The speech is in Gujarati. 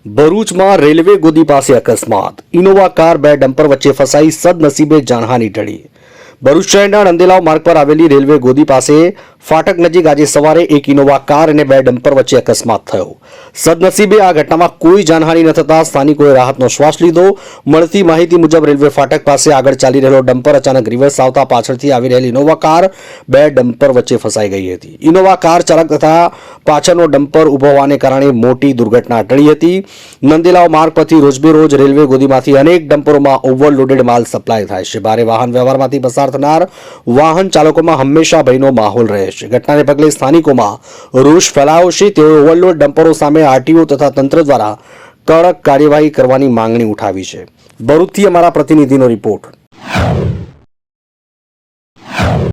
ભરૂચમાં રેલવે ગોદી પાસે અકસ્માત, ઇનોવા કાર બે ડમ્પર વચ્ચે ફસાઈ, સદનસીબે જાનહાનિ ટળી। ભરૂચ શહેરના નંદેલાવ માર્ગ પર આવેલી રેલવે ગોદી પાસે ફાટક નજીક આજે સવારે એક ઇનોવા કાર અને બે ડમ્પર વચ્ચે અકસ્માત થયો। સદનસીબે આ ઘટનામાં કોઈ જાનહાનિ ન થતા સ્થાનિકોએ રાહતનો શ્વાસ લીધો। મળતી માહિતી મુજબ રેલવે ફાટક પાસે આગળ ચાલી રહેલો ડમ્પર અચાનક રિવર્સ આવતા પાછળથી આવી રહેલી ઇનોવા કાર બે ડમ્પર વચ્ચે ફસાઈ ગઈ હતી। ઇનોવા કાર ચાલક તથા પાછળનો ડમ્પર ઊભો હોવાને કારણે મોટી દુર્ઘટના ટળી હતી। નંદેલાવ માર્ગ પરથી રોજબેરોજ રેલવે ગોદીમાંથી અનેક ડમ્પરોમાં ઓવરલોડેડ માલ સપ્લાય થાય છે। ભારે વાહન વ્યવહારમાંથી પસાર થનાર વાહન ચાલકોમાં હંમેશા ભયનો માહોલ રહે છે। ઘટનાને પગલે સ્થાનિકોમાં રોષ ફેલાયો છે। તેઓએ ઓવરલોડ ડમ્પરો સામે આરટીઓ તથા તંત્ર દ્વારા કડક કાર્યવાહી કરવાની માંગણી ઉઠાવી છે। ભરૂચથી અમારા પ્રતિનિધિનો રિપોર્ટ।